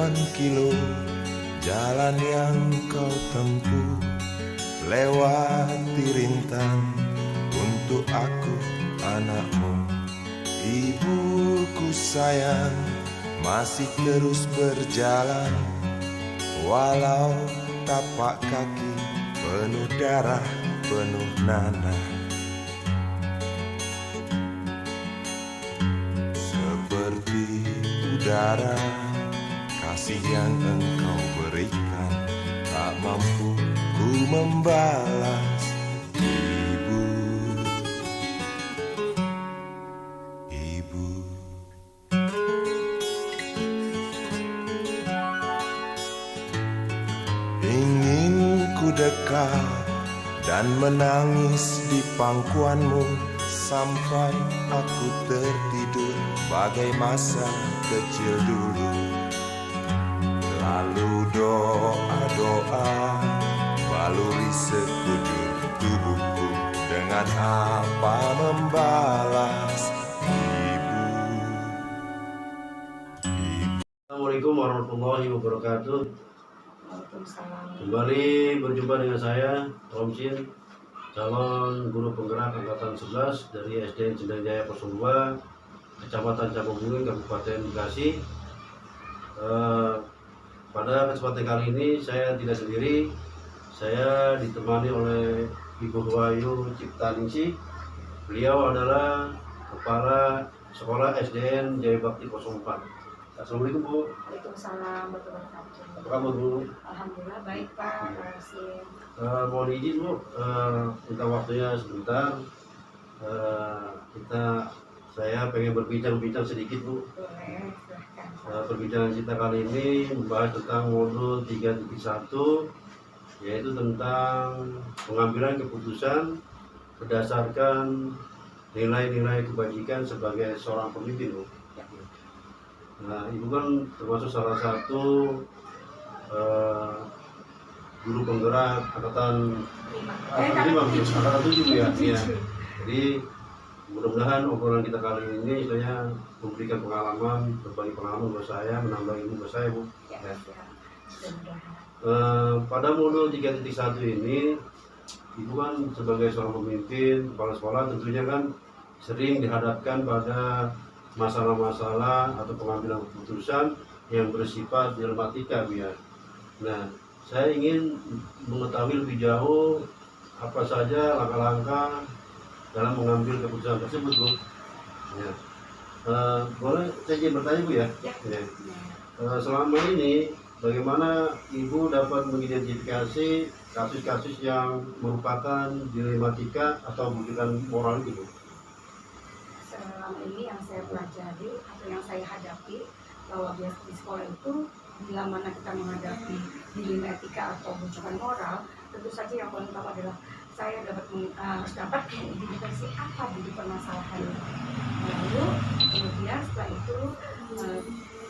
Sekian kilo jalan yang kau tempuh, lewati rintang untuk aku anakmu. Ibuku sayang masih terus berjalan, walau tapak kaki penuh darah, penuh nanah. Seperti udara, kasih yang engkau berikan tak mampu ku membalas. Ibu, ibu. Ingin ku dekat dan menangis di pangkuanmu sampai aku tertidur bagai masa kecil dulu. Lalu doa-doa baluri sekujur tubuhku, dengan apa membalas ibu. Assalamualaikum warahmatullahi wabarakatuh. Kembali berjumpa dengan saya, Romsin, calon guru penggerak angkatan 11 dari SDN Cendana Jaya 02, Kecamatan Cakobumi, Kabupaten Bekasi. Pada kesempatan kali ini saya tidak sendiri, saya ditemani oleh Ibu Wahyu Ciptaningsih. Beliau adalah Kepala Sekolah SDN Jaya Bakti 04. Assalamualaikum Bu. Waalaikumsalam warahmatullahi wabarakatuh. Apa kabar Bu? Alhamdulillah baik Pak. Terima Mohon izin Bu, minta waktunya sebentar. Saya pengen berbincang sedikit Bu. boleh silahkan. Perbincangan kita kali ini membahas tentang modul 3.1, yaitu tentang pengambilan keputusan berdasarkan nilai-nilai kebajikan sebagai seorang pemimpin Bu. Nah, Ibu kan termasuk salah satu guru penggerak angkatan 7 ya. Jadi mudah-mudahan obrolan kita kali ini istilahnya memberikan pengalaman, berbagi pengalaman buat saya, menambah ilmu buat saya Bu. Ya, Ya. mudah-mudahan. Pada modul 3.1 ini, Ibu kan sebagai seorang pemimpin, kepala sekolah tentunya kan sering dihadapkan pada masalah-masalah atau pengambilan keputusan yang bersifat dilematika Bu ya. Nah, saya ingin mengetahui lebih jauh apa saja langkah-langkah dalam mengambil keputusan tersebut Bu. Ya. Boleh saya izin bertanya Bu ya? Ya. Ya. Selama ini bagaimana Ibu dapat mengidentifikasi kasus-kasus yang merupakan dilematika atau bukan moral itu? Selama ini yang saya pelajari atau yang saya hadapi, bahwa biasa di sekolah itu bila mana kita menghadapi dilema etika atau bujukan moral, tentu saja yang paling utama adalah saya harus dapat mengidentifikasi apa dulu permasalahannya. Lalu kemudian setelah itu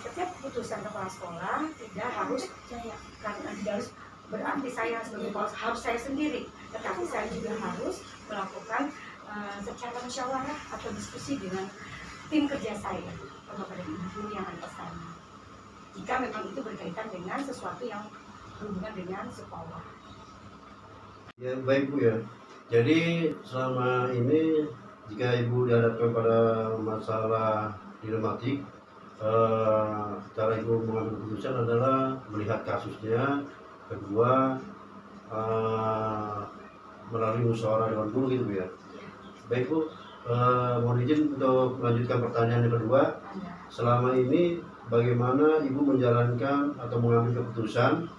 setiap keputusan kepala sekolah tidak harus karena tidak harus berarti saya sebagai kepala harus saya sendiri, tetapi saya juga harus melakukan secara musyawarah atau diskusi dengan tim kerja saya kepada ibu yang ada di sana. Jika memang itu berkaitan dengan sesuatu yang berhubungan dengan sekolah. Ya baik Bu ya. Jadi selama ini jika Ibu dihadapkan pada masalah dilematik, cara Ibu mengambil keputusan adalah melihat kasusnya, kedua melalui musyawarah dewan guru gitu Bu ya. Baik Bu, mohon izin untuk melanjutkan pertanyaan yang kedua. Selama ini bagaimana Ibu menjalankan atau mengambil keputusan,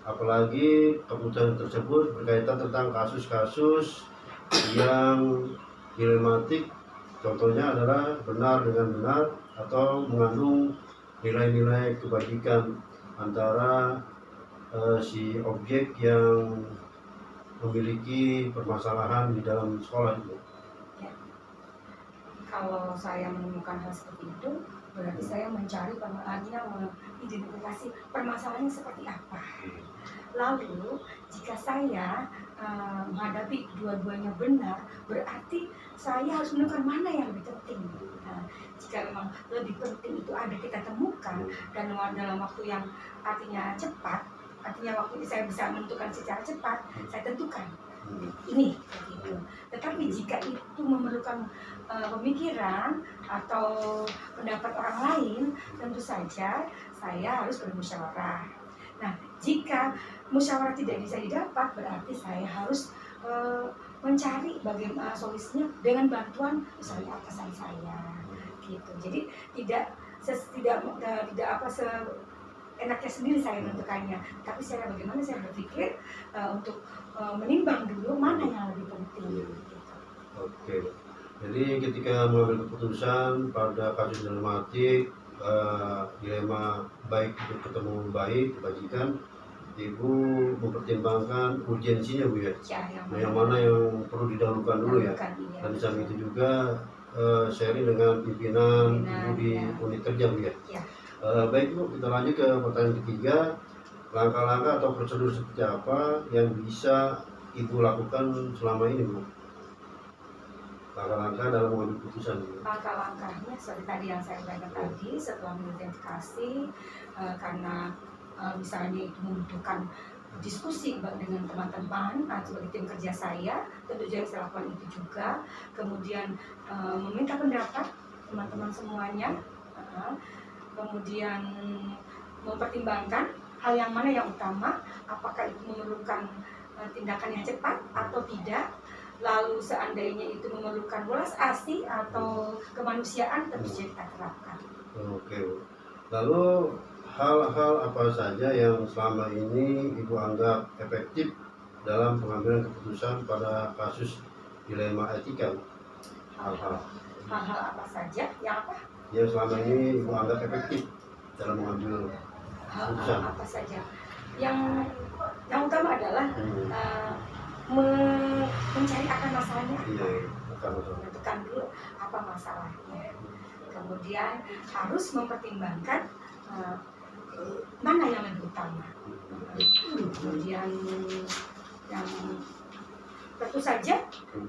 apalagi keputusan tersebut berkaitan tentang kasus-kasus yang dilematik, contohnya adalah benar dengan benar atau mengandung nilai-nilai kebajikan antara si objek yang memiliki permasalahan di dalam sekolah itu. kalau saya menemukan hal seperti itu, berarti saya mencari mengidentifikasi permasalahannya seperti apa. Lalu jika saya menghadapi dua-duanya benar, berarti saya harus menentukan mana yang lebih penting. Jika memang lebih penting itu ada kita temukan dan dalam waktu yang artinya cepat, artinya waktu itu saya bisa menentukan secara cepat, saya tentukan ini gitu. Tetapi jika itu memerlukan pemikiran atau pendapat orang lain, tentu saja saya harus bermusyawarah. Nah, jika musyawarah tidak bisa didapat, berarti saya harus mencari bagaimana solusinya dengan bantuan misalnya atasan saya, gitu. Jadi tidak enaknya sendiri saya menentukannya, tapi saya bagaimana saya berpikir untuk menimbang dulu mana yang lebih penting. Gitu. Oke. Jadi ketika mengambil keputusan pada kasus dilematik, dilema baik untuk ketemu baik, kebajikan, Ibu mempertimbangkan urgensinya Bu ya. Yang mana yang perlu didahulukan dulu ya. Dan di samping itu juga sharing dengan pimpinan Ibu di unit kerja Bu ya. Baik Bu, kita lanjut ke pertanyaan ketiga. Langkah-langkah atau prosedur seperti apa yang bisa Ibu lakukan selama ini Bu? Langkah-langkah dalam mengambil keputusan. Langkah-langkahnya seperti tadi yang saya sampaikan tadi, setelah mengidentifikasi karena misalnya itu membutuhkan diskusi dengan teman-teman sebagai tim kerja saya, tentu saja saya lakukan itu juga. Kemudian meminta pendapat teman-teman semuanya, kemudian mempertimbangkan hal yang mana yang utama, apakah itu memerlukan tindakan yang cepat atau tidak. Lalu seandainya itu memerlukan welas asih atau kemanusiaan, tentu saja kita terapkan. Oke Bu. Lalu hal-hal apa saja yang selama ini Ibu anggap efektif dalam pengambilan keputusan pada kasus dilema etika? Hal-hal apa saja yang apa? Yang selama ini Ibu anggap efektif dalam mengambil keputusan? Apa saja? Yang utama adalah mencari akar masalahnya. Menentukan dulu apa masalahnya. Kemudian harus mempertimbangkan mana yang lebih utama. Kemudian yang tentu saja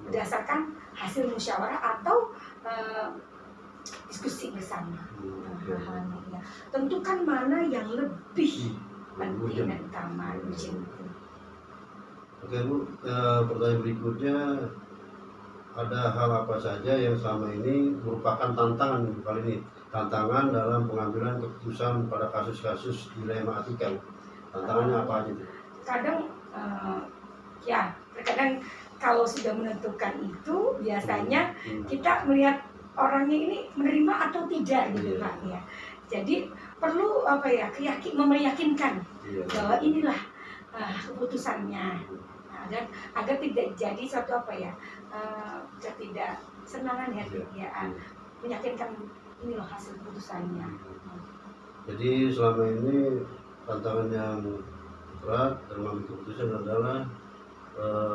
berdasarkan hasil musyawarah atau diskusi bersama. Tentukan mana yang lebih penting dan utama. Oke Bu, pertanyaan berikutnya, ada hal apa saja yang selama ini merupakan tantangan kali ini? Tantangan dalam pengambilan keputusan pada kasus-kasus dilema etika. Tantangannya apa aja? Kadang terkadang kalau sudah menentukan itu biasanya kita melihat orangnya ini menerima atau tidak gitu Pak ya. Jadi perlu meyakinkan bahwa inilah keputusannya, agar tidak jadi suatu ketidaksenangan ya, meyakinkan ini loh hasil keputusannya. Jadi selama ini tantangan yang berat dalam mengambil keputusan adalah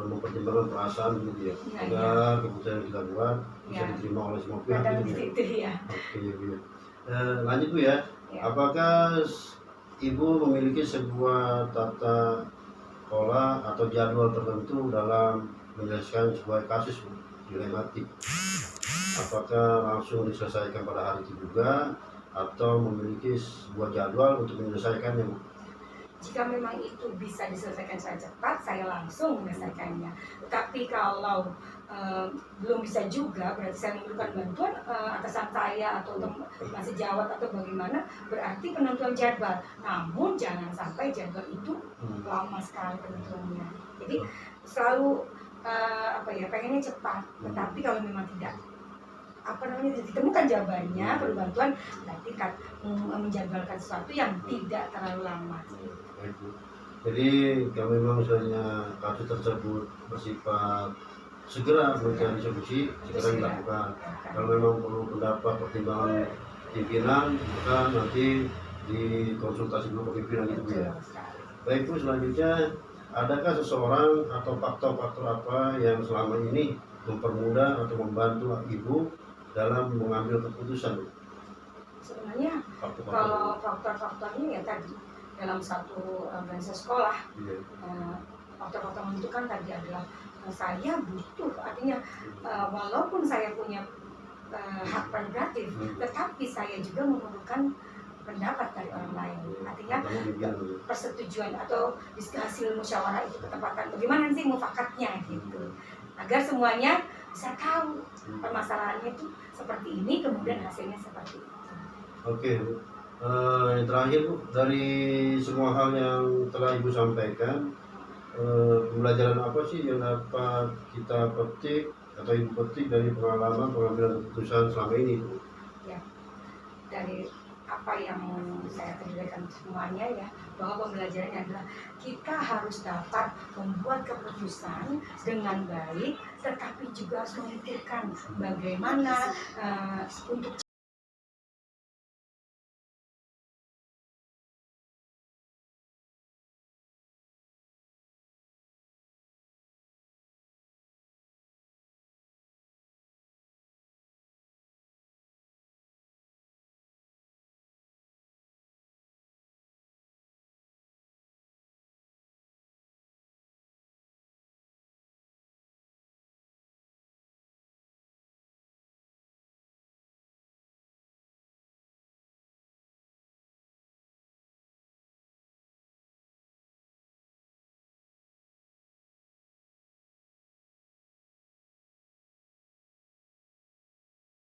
mempertimbangkan perasaan gitu ya, agar keputusan yang kita buat bisa diterima oleh semua pihak gitu ya. Oke Bu. Lanjut Bu ya. Apakah Ibu memiliki sebuah tata pola atau jadwal tertentu dalam menyelesaikan sebuah kasus dilematik? Apakah langsung diselesaikan pada hari itu juga atau memiliki sebuah jadwal untuk menyelesaikannya Bu? Jika memang itu bisa diselesaikan secara cepat, saya langsung menyelesaikannya. Tetapi kalau belum bisa juga, berarti saya memerlukan bantuan atasan saya atau masih jawab atau bagaimana, berarti penentuan jadwal. Namun jangan sampai jadwal itu lama sekali penentuannya. Jadi selalu pengennya cepat. Tetapi kalau memang tidak ditemukan jawabannya, perlu bantuan, berarti menjadwalkan sesuatu yang tidak terlalu lama. Jadi kalau memang misalnya kasus tersebut bersifat segera mencari solusi, segera dilakukan. Kalau memang perlu pendapat pertimbangan pimpinan, maka nanti dikonsultasi dulu ke pimpinan itu ya. Baik Bu, selanjutnya adakah seseorang atau faktor-faktor apa yang selama ini mempermudah atau membantu Ibu dalam mengambil keputusan? Sebenarnya kalau faktor-faktornya ya tadi dalam satu organisasi sekolah, faktor-faktor menentukan tadi adalah saya butuh, artinya walaupun saya punya hak prerogatif, tetapi saya juga memerlukan pendapat dari orang lain. Artinya persetujuan atau hasil musyawarah itu ketepatan bagaimana sih mufakatnya gitu, agar semuanya bisa tahu permasalahannya itu seperti ini, kemudian hasilnya seperti itu. Oke, Bu. Yang terakhir, Bu, dari semua hal yang telah Ibu sampaikan, pembelajaran apa sih yang dapat kita petik atau Ibu petik dari pengalaman pengambilan keputusan selama ini, Bu? Ya, dari apa yang saya terjadikan semuanya ya, bahwa pembelajarannya adalah kita harus dapat membuat keputusan dengan baik, tetapi juga harus memikirkan bagaimana untuk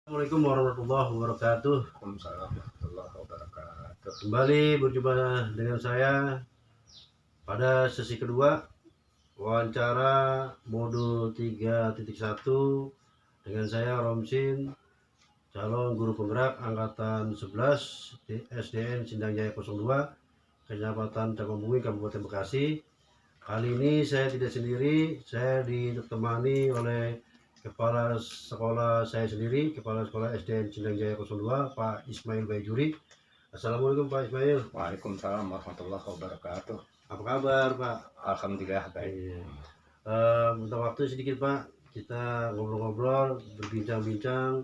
Assalamualaikum warahmatullahi wabarakatuh. Waalaikumsalam warahmatullahi wabarakatuh. Kembali berjumpa dengan saya pada sesi kedua wawancara modul 3.1 dengan saya Romsin, calon guru penggerak angkatan 11 di SDN Sindang Jaya 02, Kecamatan Cakobumi, Kabupaten Bekasi. Kali ini saya tidak sendiri, saya ditemani oleh Kepala Sekolah saya sendiri, Kepala Sekolah SDN Sindang Jaya 02, Pak Ismail Bayjuri. Assalamualaikum Pak Ismail. Waalaikumsalam warahmatullahi wabarakatuh. Apa kabar Pak? Alhamdulillah baik. Minta waktu sedikit Pak, kita ngobrol-ngobrol, berbincang-bincang,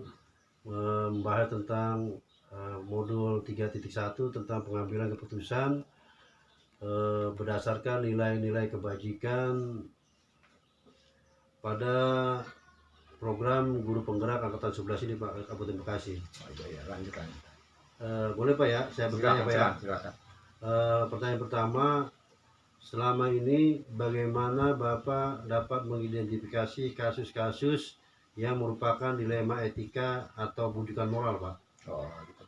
membahas tentang modul 3.1 tentang pengambilan keputusan berdasarkan nilai-nilai kebajikan pada program guru penggerak angkatan 11 ini Pak, Kabupaten Bekasi. Ya, lanjutkan. Boleh Pak ya, saya bertanya Pak ya. Silakan. Pertanyaan pertama, selama ini bagaimana Bapak dapat mengidentifikasi kasus-kasus yang merupakan dilema etika atau bujukan moral Pak? Oh, gitu.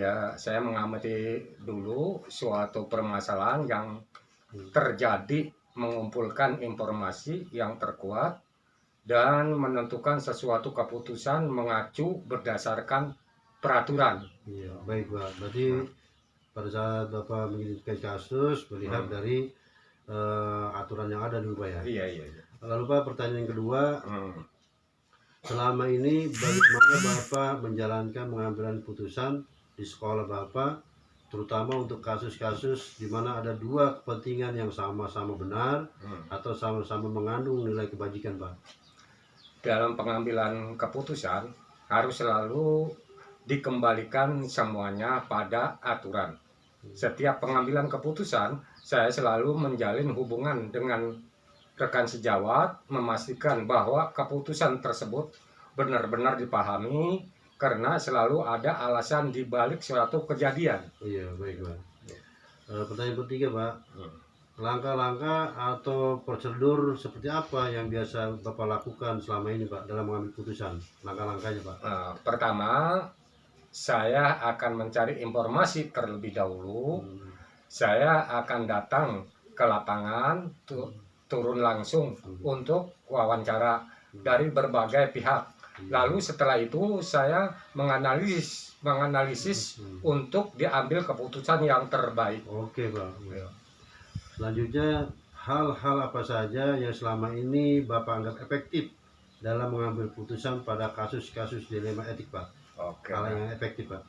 Ya, saya mengamati dulu suatu permasalahan yang terjadi, mengumpulkan informasi yang terkuat dan menentukan sesuatu keputusan mengacu berdasarkan peraturan. Iya, baik Pak. Berarti pada saat Bapak mengidentifikasi kasus, melihat dari aturan yang ada dulu Pak ya? Iya. Lalu Pak, pertanyaan yang kedua, selama ini bagaimana Bapak menjalankan pengambilan keputusan di sekolah Bapak, terutama untuk kasus-kasus di mana ada dua kepentingan yang sama-sama benar atau sama-sama mengandung nilai kebajikan Pak? Dalam pengambilan keputusan harus selalu dikembalikan semuanya pada aturan. Setiap pengambilan keputusan, saya selalu menjalin hubungan dengan rekan sejawat, memastikan bahwa keputusan tersebut benar-benar dipahami karena selalu ada alasan di balik suatu kejadian. Iya, baik Pak. Pertanyaan ketiga Pak, langkah-langkah atau prosedur seperti apa yang biasa Bapak lakukan selama ini Pak dalam mengambil keputusan? Langkah-langkahnya Pak. Pertama, saya akan mencari informasi terlebih dahulu. Saya akan datang ke lapangan, turun langsung untuk wawancara dari berbagai pihak. Lalu setelah itu saya menganalisis untuk diambil keputusan yang terbaik. Oke Pak. Selanjutnya, hal-hal apa saja yang selama ini Bapak anggap efektif dalam mengambil keputusan pada kasus-kasus dilema etik Pak? Oke. Hal yang efektif Pak.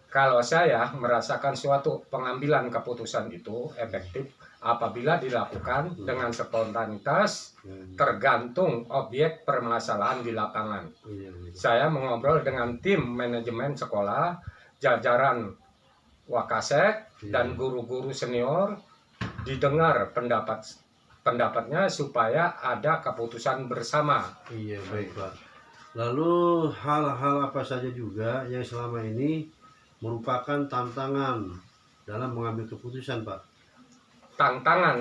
Kalau saya merasakan suatu pengambilan keputusan itu efektif apabila dilakukan dengan spontanitas tergantung objek permasalahan di lapangan. Saya mengobrol dengan tim manajemen sekolah, jajaran Wakasek dan guru-guru senior, didengar pendapatnya supaya ada keputusan bersama. Iya, baik Pak. Lalu hal-hal apa saja juga yang selama ini merupakan tantangan dalam mengambil keputusan, Pak? Tantangan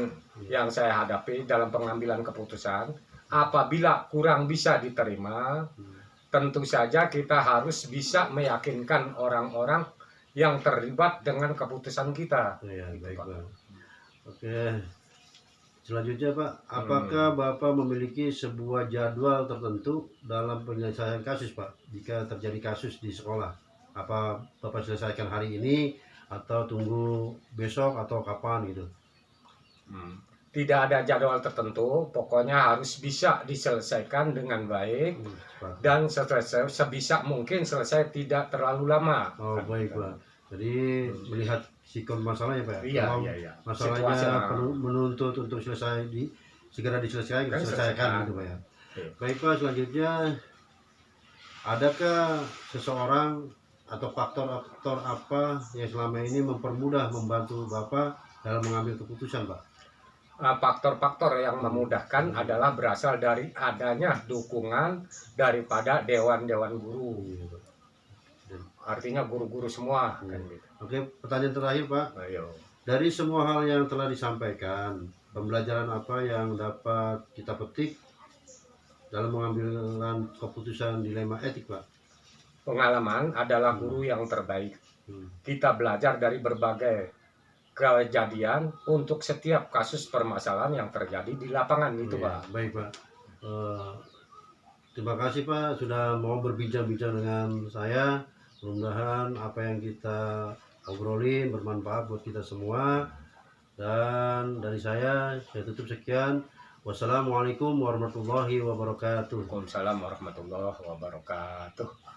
yang saya hadapi dalam pengambilan keputusan, apabila kurang bisa diterima, tentu saja kita harus bisa meyakinkan orang-orang yang terlibat dengan keputusan kita. Iya, Gitu, baik Pak. Pak. Oke. Selanjutnya Pak, apakah Bapak memiliki sebuah jadwal tertentu dalam penyelesaian kasus Pak? Jika terjadi kasus di sekolah, apa Bapak selesaikan hari ini atau tunggu besok atau kapan gitu? Tidak ada jadwal tertentu, pokoknya harus bisa diselesaikan dengan baik Pak. dan sebisa mungkin selesai tidak terlalu lama. Oh, baik Pak. Jadi melihat sikon masalahnya Pak. Iya, Kalau iya, iya. masalahnya Situasional. menuntut untuk segera diselesaikan, Kan selesaikan selesaikan. gitu Pak ya. Oke. Baik Pak, selanjutnya adakah seseorang atau faktor-faktor apa yang selama ini mempermudah membantu Bapak dalam mengambil keputusan Pak? Faktor-faktor yang memudahkan adalah berasal dari adanya dukungan daripada dewan-dewan guru. Artinya guru-guru semua. Kan gitu. Oke, pertanyaan terakhir Pak. Ayo. Dari semua hal yang telah disampaikan, pembelajaran apa yang dapat kita petik dalam mengambil keputusan dilema etik Pak? Pengalaman adalah guru yang terbaik. Kita belajar dari berbagai kejadian untuk setiap kasus permasalahan yang terjadi di lapangan gitu, Iya, Pak. baik Pak. Terima kasih Pak sudah mau berbincang-bincang dengan saya. Mudah-mudahan apa yang kita obrolin bermanfaat buat kita semua. Dan dari saya tutup sekian. Wassalamualaikum warahmatullahi wabarakatuh. Waalaikumsalam warahmatullahi wabarakatuh.